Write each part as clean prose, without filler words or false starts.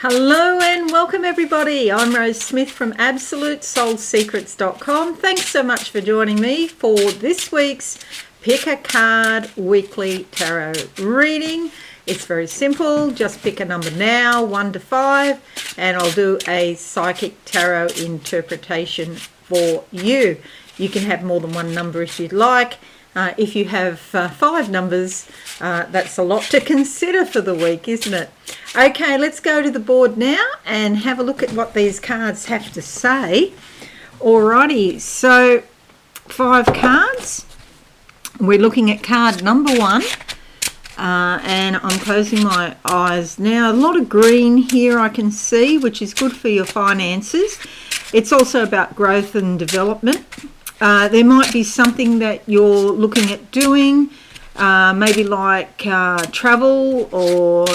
Hello and welcome everybody. I'm Rose Smith from AbsoluteSoulSecrets.com. Thanks so much for joining me for this week's Pick a Card Weekly Tarot reading. It's very simple. Just pick a number now, 1 to 5, and I'll do a psychic tarot interpretation for you. You can have more than one number if you'd like. If you have 5 numbers, that's a lot to consider for the week, isn't it? Okay, let's go to the board now and have a look at what these cards have to say. Alrighty, so 5 cards. We're looking at card number 1. And I'm closing my eyes now. A lot of green here I can see, which is good for your finances. It's also about growth and development. There might be something that you're looking at doing, maybe like travel or,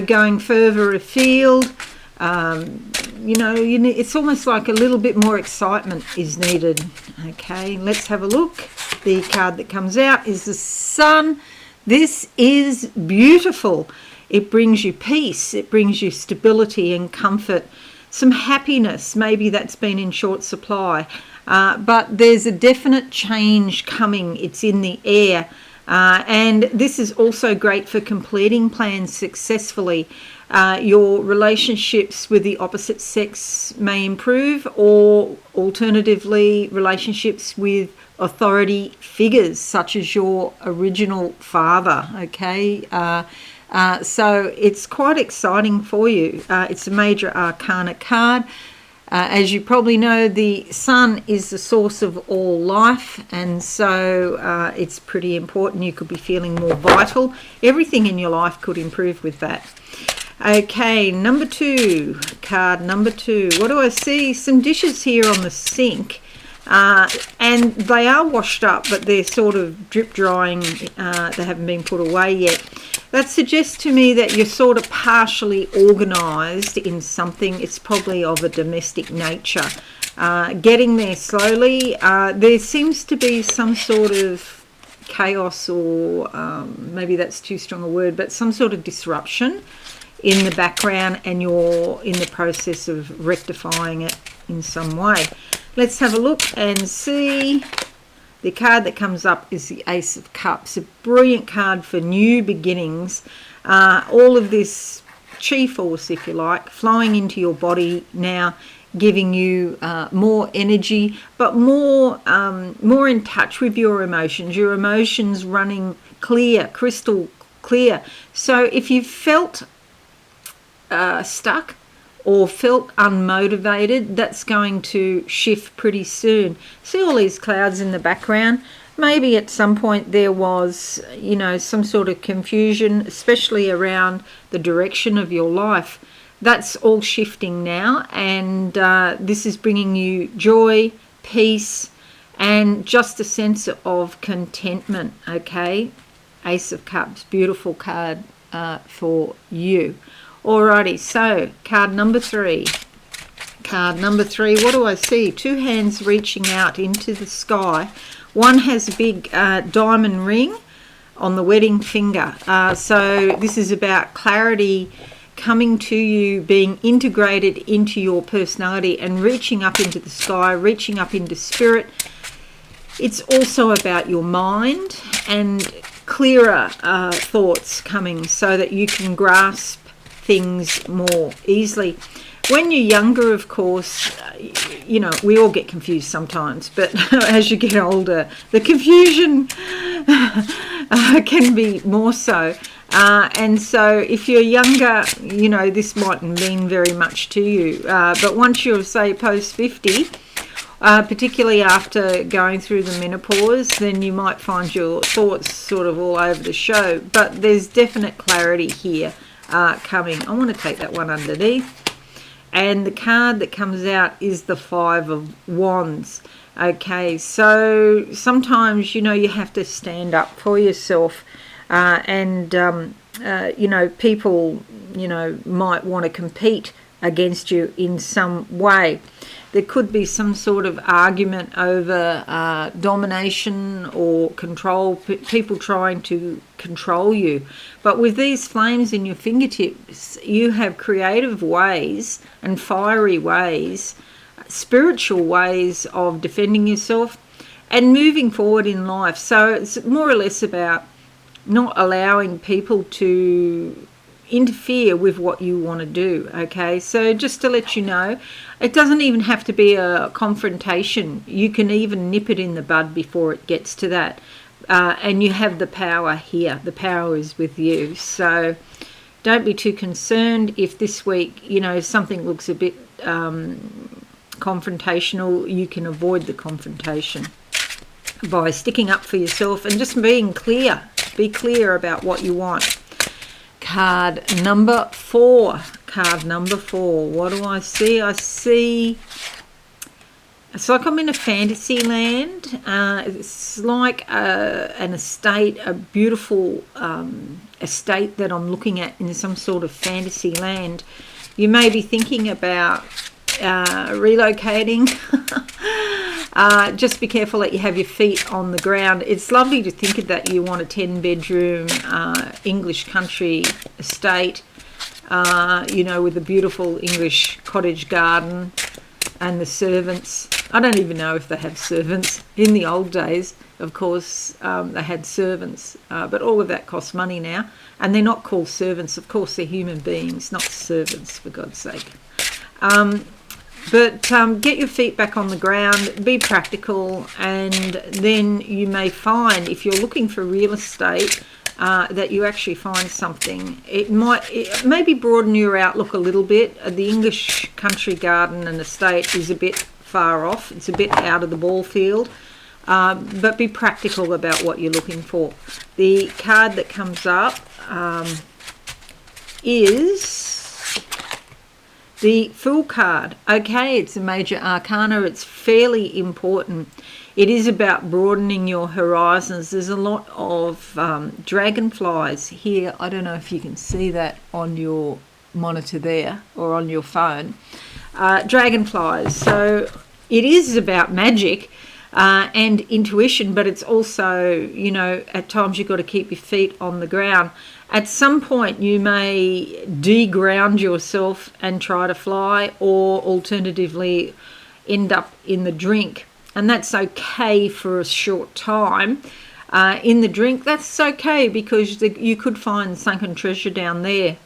going further afield. It's almost like a little bit more excitement is needed. Okay, let's have a look. The card that comes out is the Sun. This is beautiful. It brings you peace. It brings you stability and comfort. Some happiness. Maybe that's been in short supply. But there's a definite change coming. It's in the air. And this is also great for completing plans successfully. Your relationships with the opposite sex may improve, or alternatively, relationships with authority figures such as your original father. Okay. So it's quite exciting for you. It's a major arcana card. As you probably know, the Sun is the source of all life, and so it's pretty important. You could be feeling more vital. Everything in your life could improve with that. Okay, number 2, card number 2. What do I see? Some dishes here on the sink, and they are washed up, but they're sort of drip drying. They haven't been put away yet. That suggests to me that you're sort of partially organised in something. It's probably of a domestic nature. Getting there slowly. There seems to be some sort of chaos, or maybe that's too strong a word, but some sort of disruption in the background, and you're in the process of rectifying it in some way. Let's have a look and see. The card that comes up is the Ace of Cups, a brilliant card for new beginnings. All of this chi force, if you like, flowing into your body now, giving you more energy, but more in touch with your emotions. Your emotions running clear, crystal clear. So if you've felt stuck or felt unmotivated, that's going to shift pretty soon. See all these clouds in the background? Maybe at some point there was, some sort of confusion, especially around the direction of your life. That's all shifting now, and this is bringing you joy, peace, and just a sense of contentment, okay? Ace of Cups, beautiful card for you. Alrighty, so card number 3. Card number 3, what do I see? 2 hands reaching out into the sky. One has a big diamond ring on the wedding finger. So this is about clarity coming to you, being integrated into your personality and reaching up into the sky, reaching up into spirit. It's also about your mind and clearer thoughts coming so that you can grasp things more easily. When you're younger, of course, we all get confused sometimes, but as you get older, the confusion can be more so. And so if you're younger, this mightn't mean very much to you. But once you're, say, post 50, particularly after going through the menopause, then you might find your thoughts sort of all over the show. But there's definite clarity here coming. I want to take that one underneath. And the card that comes out is the 5 of Wands. Okay, so sometimes, you have to stand up for yourself. And people, might want to compete against you in some way. There could be some sort of argument over domination or control, people trying to control you. But with these flames in your fingertips, you have creative ways and fiery ways, spiritual ways of defending yourself and moving forward in life. So it's more or less about not allowing people to interfere with what you want to do. Okay, so just to let you know, it doesn't even have to be a confrontation. You can even nip it in the bud before it gets to that, and you have the power here. The power is with you. So don't be too concerned if this week, you know, something looks a bit confrontational. You can avoid the confrontation by sticking up for yourself and just being clear. Be clear about what you want. Card number 4. Card number 4. What do I see? I see... It's like I'm in a fantasy land. It's like an estate, a beautiful estate that I'm looking at in some sort of fantasy land. You may be thinking about relocating. Just be careful that you have your feet on the ground. It's lovely to think that you want a 10-bedroom English country estate, you know, with a beautiful English cottage garden and the servants. I don't even know if they have servants. In the old days, of course, they had servants, but all of that costs money now. And they're not called servants. Of course, they're human beings, not servants, for God's sake. But get your feet back on the ground, be practical, and then you may find, if you're looking for real estate, that you actually find something. It maybe broaden your outlook a little bit. The English country garden and estate is a bit far off. It's a bit out of the ball field. But be practical about what you're looking for. The card that comes up is the Fool card. Okay, it's a major arcana. It's fairly important. It is about broadening your horizons. There's a lot of dragonflies here. I don't know if you can see that on your monitor there or on your phone. Dragonflies. So it is about magic and intuition, but it's also, you know, at times you've got to keep your feet on the ground. At some point you may de-ground yourself and try to fly, or alternatively end up in the drink, and that's okay for a short time. In the drink, that's okay, because you could find sunken treasure down there.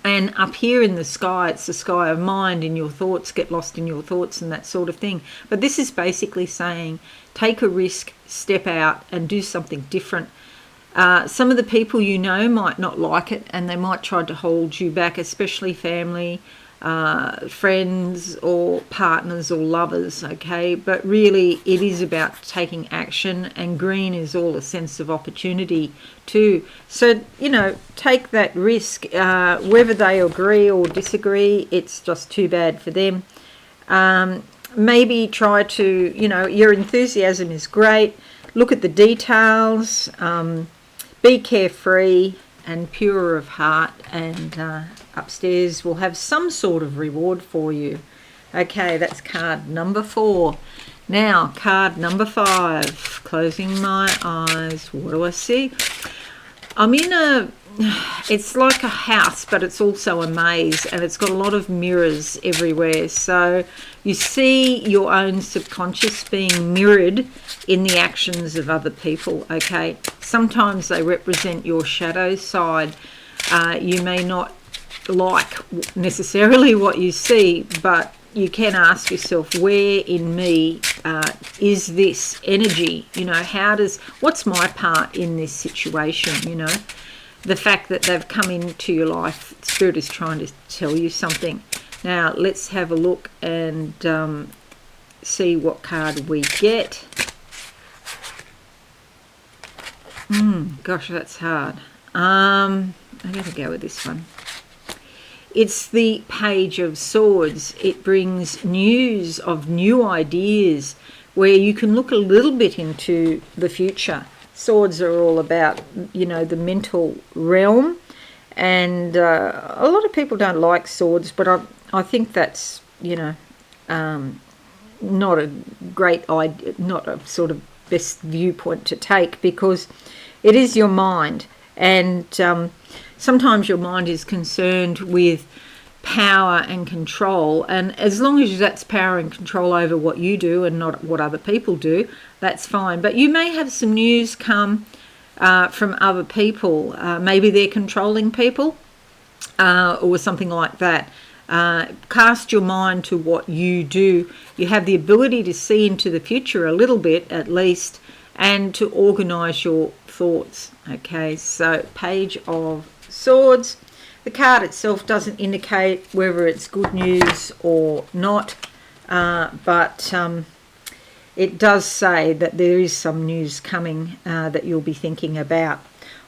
And up here in the sky, it's the sky of mind, and your thoughts get lost in your thoughts and that sort of thing. But this is basically saying, take a risk, step out and do something different. Some of the people you know might not like it, and they might try to hold you back, especially family, friends or partners or lovers, okay? But really it is about taking action, and green is all a sense of opportunity too. So, you know, take that risk. Whether they agree or disagree, it's just too bad for them. Maybe try to, you know, your enthusiasm is great. Look at the details. Be carefree and pure of heart, and upstairs will have some sort of reward for you. Okay, that's card number 4. Now, card number 5. Closing my eyes. What do I see? I'm in it's like a house, but it's also a maze, and it's got a lot of mirrors everywhere. So you see your own subconscious being mirrored in the actions of other people, okay? Sometimes they represent your shadow side. You may not like necessarily what you see, but you can ask yourself, where in me is this energy? You know, what's my part in this situation, you know? The fact that they've come into your life, Spirit is trying to tell you something. Now, let's have a look and see what card we get. Gosh, that's hard. I'm going to go with this one. It's the Page of Swords. It brings news of new ideas where you can look a little bit into the future. Swords are all about, you know, the mental realm, and a lot of people don't like swords, but I think that's, not a great idea, not a sort of best viewpoint to take, because it is your mind, and sometimes your mind is concerned with power and control, and as long as that's power and control over what you do and not what other people do, that's fine. But you may have some news come from other people. Maybe they're controlling people or something like that. Cast your mind to what you do. You have the ability to see into the future a little bit at least, and to organise your thoughts. Okay, so Page of Swords. The card itself doesn't indicate whether it's good news or not, but it does say that there is some news coming that you'll be thinking about.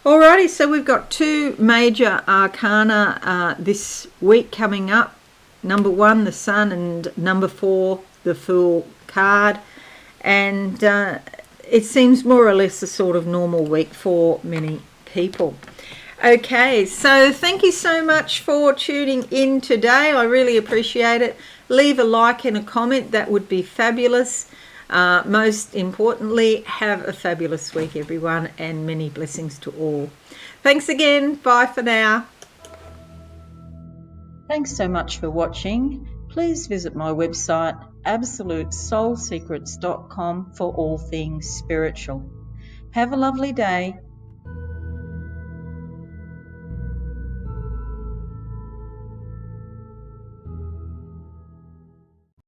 Alrighty, so we've got 2 major arcana this week coming up. Number 1, the Sun, and number 4, the Fool card. And it seems more or less a sort of normal week for many people. Okay, so thank you so much for tuning in today. I really appreciate it. Leave a like and a comment. That would be fabulous. Most importantly, have a fabulous week, everyone, and many blessings to all. Thanks again. Bye for now. Thanks so much for watching. Please visit my website, absolutesoulsecrets.com, for all things spiritual. Have a lovely day.